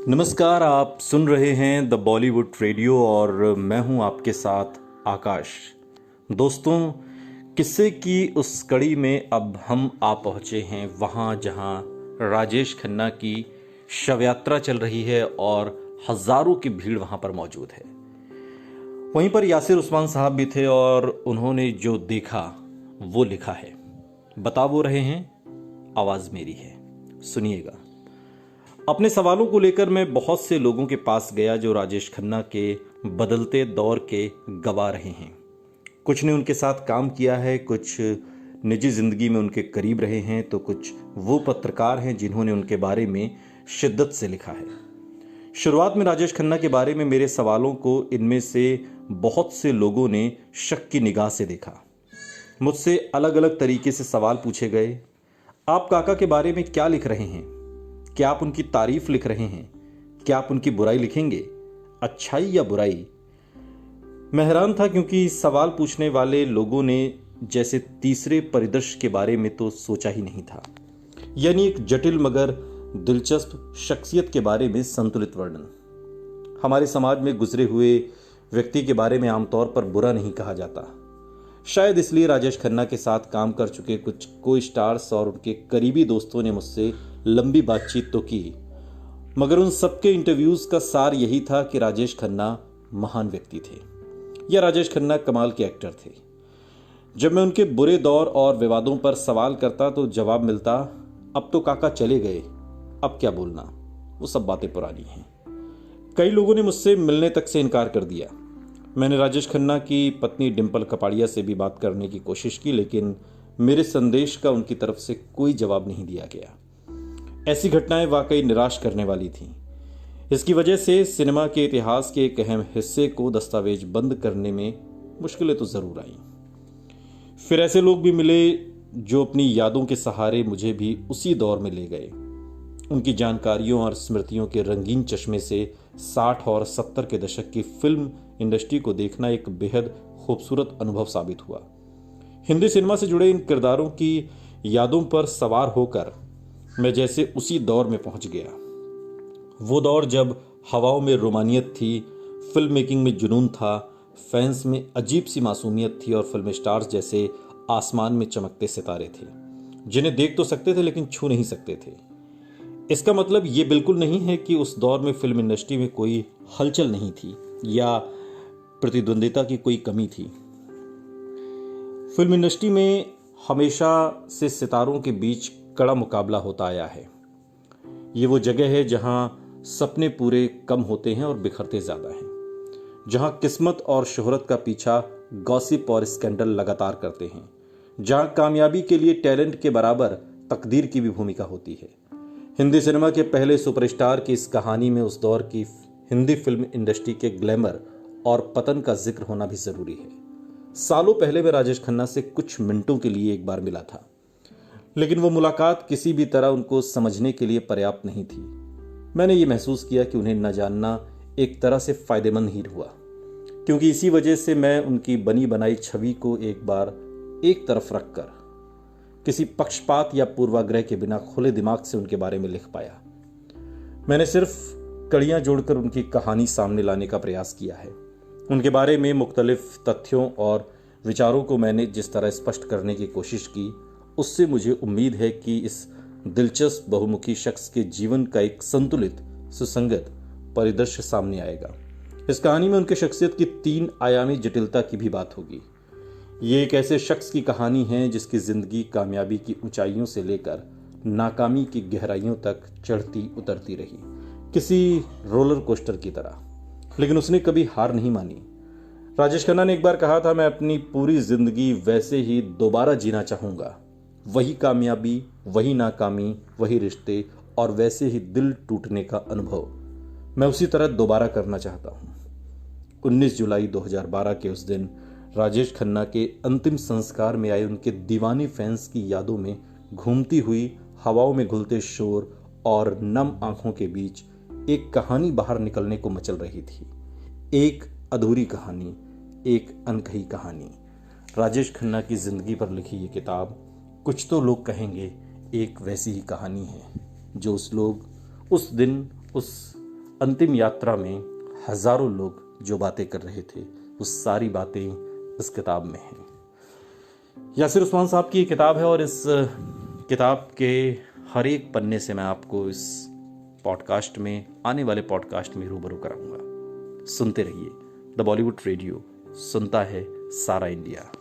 नमस्कार, आप सुन रहे हैं द बॉलीवुड रेडियो और मैं हूं आपके साथ आकाश। दोस्तों, किस्से की उस कड़ी में अब हम आ पहुंचे हैं वहां जहां राजेश खन्ना की शव यात्रा चल रही है और हजारों की भीड़ वहां पर मौजूद है। वहीं पर यासिर उस्मान साहब भी थे और उन्होंने जो देखा वो लिखा है। बता वो रहे हैं, आवाज मेरी है, सुनिएगा। अपने सवालों को लेकर मैं बहुत से लोगों के पास गया जो राजेश खन्ना के बदलते दौर के गवाह रहे हैं। कुछ ने उनके साथ काम किया है, कुछ निजी जिंदगी में उनके करीब रहे हैं, तो कुछ वो पत्रकार हैं जिन्होंने उनके बारे में शिद्दत से लिखा है। शुरुआत में राजेश खन्ना के बारे में मेरे सवालों को इनमें से बहुत से लोगों ने शक की निगाह से देखा। मुझसे अलग अलग तरीके से सवाल पूछे गए। आप काका के बारे में क्या लिख रहे हैं? क्या आप उनकी तारीफ लिख रहे हैं? क्या आप उनकी बुराई लिखेंगे? अच्छाई या बुराई? मैं हैरान था क्योंकि सवाल पूछने वाले लोगों ने जैसे तीसरे परिदृश्य के बारे में तो सोचा ही नहीं था, यानी एक जटिल मगर दिलचस्प शख्सियत के बारे में संतुलित वर्णन। हमारे समाज में गुजरे हुए व्यक्ति के बारे में आमतौर पर बुरा नहीं कहा जाता। शायद इसलिए राजेश खन्ना के साथ काम कर चुके कुछ को स्टार्स और उनके करीबी दोस्तों ने मुझसे लंबी बातचीत तो की, मगर उन सबके इंटरव्यूज का सार यही था कि राजेश खन्ना महान व्यक्ति थे या राजेश खन्ना कमाल के एक्टर थे। जब मैं उनके बुरे दौर और विवादों पर सवाल करता तो जवाब मिलता, अब तो काका चले गए, अब क्या बोलना, वो सब बातें पुरानी हैं। कई लोगों ने मुझसे मिलने तक से इनकार कर दिया। मैंने राजेश खन्ना की पत्नी डिंपल कपाड़िया से भी बात करने की कोशिश की, लेकिन मेरे संदेश का उनकी तरफ से कोई जवाब नहीं दिया गया। ऐसी घटनाएं वाकई निराश करने वाली थीं। इसकी वजह से सिनेमा के इतिहास के एक अहम हिस्से को दस्तावेज बंद करने में मुश्किलें तो जरूर आईं। फिर ऐसे लोग भी मिले जो अपनी यादों के सहारे मुझे भी उसी दौर में ले गए। उनकी जानकारियों और स्मृतियों के रंगीन चश्मे से 60 और 70 के दशक की फिल्म इंडस्ट्री को देखना एक बेहद खूबसूरत अनुभव साबित हुआ। हिंदी सिनेमा से जुड़े इन किरदारों की यादों पर सवार होकर मैं जैसे उसी दौर में पहुंच गया। वो दौर जब हवाओं में रोमानियत थी, फिल्म मेकिंग में जुनून था, फैंस में अजीब सी मासूमियत थी और फिल्म स्टार्स जैसे आसमान में चमकते सितारे थे जिन्हें देख तो सकते थे लेकिन छू नहीं सकते थे। इसका मतलब ये बिल्कुल नहीं है कि उस दौर में फिल्म इंडस्ट्री में कोई हलचल नहीं थी या प्रतिद्वंदिता की कोई कमी थी। फिल्म इंडस्ट्री में हमेशा से सितारों के बीच कड़ा मुकाबला होता आया है। ये वो जगह है जहां सपने पूरे कम होते हैं और बिखरते ज्यादा हैं, जहां किस्मत और शोहरत का पीछा गॉसिप और स्कैंडल लगातार करते हैं, जहां कामयाबी के लिए टैलेंट के बराबर तकदीर की भी भूमिका होती है। हिंदी सिनेमा के पहले सुपरस्टार की इस कहानी में उस दौर की हिंदी फिल्म इंडस्ट्री के ग्लैमर और पतन का जिक्र होना भी जरूरी है। सालों पहले मैं राजेश खन्ना से कुछ मिनटों के लिए एक बार मिला था, लेकिन वो मुलाकात किसी भी तरह उनको समझने के लिए पर्याप्त नहीं थी। मैंने ये महसूस किया कि उन्हें न जानना एक तरह से फायदेमंद ही हुआ, क्योंकि इसी वजह से मैं उनकी बनी बनाई छवि को एक बार एक तरफ रखकर किसी पक्षपात या पूर्वाग्रह के बिना खुले दिमाग से उनके बारे में लिख पाया। मैंने सिर्फ कड़ियां जोड़कर उनकी कहानी सामने लाने का प्रयास किया है। उनके बारे में मुख्तलिफ तथ्यों और विचारों को मैंने जिस तरह स्पष्ट करने की कोशिश की, उससे मुझे उम्मीद है कि इस दिलचस्प बहुमुखी शख्स के जीवन का एक संतुलित सुसंगत परिदृश्य सामने आएगा। इस कहानी में उनके शख्सियत की 3 आयामी जटिलता की भी बात होगी। ये एक ऐसे शख्स की कहानी है जिसकी जिंदगी कामयाबी की ऊंचाइयों से लेकर नाकामी की गहराइयों तक चढ़ती उतरती रही, किसी रोलर कोस्टर की तरह, लेकिन उसने कभी हार नहीं मानी। राजेश खन्ना ने एक बार कहा था, मैं अपनी पूरी जिंदगी वैसे ही दोबारा जीना चाहूंगा। वही कामयाबी, वही नाकामी, वही रिश्ते और वैसे ही दिल टूटने का अनुभव मैं उसी तरह दोबारा करना चाहता हूं। 19 जुलाई 2012 के उस दिन राजेश खन्ना के अंतिम संस्कार में आए उनके दीवानी फैंस की यादों में घूमती हुई हवाओं में घुलते शोर और नम आंखों के बीच एक कहानी बाहर निकलने को मचल रही थी। एक अधूरी कहानी, एक अनकही कहानी। राजेश खन्ना की जिंदगी पर लिखी ये किताब, कुछ तो लोग कहेंगे, एक वैसी ही कहानी है जो उस दिन उस अंतिम यात्रा में हजारों लोग जो बातें कर रहे थे वो सारी बातें इस किताब में हैं। यासिर उस्मान साहब की ये किताब है और इस किताब के हर एक पन्ने से मैं आपको इस पॉडकास्ट में, आने वाले पॉडकास्ट में रूबरू कराऊंगा। सुनते रहिए द बॉलीवुड रेडियो, सुनता है सारा इंडिया।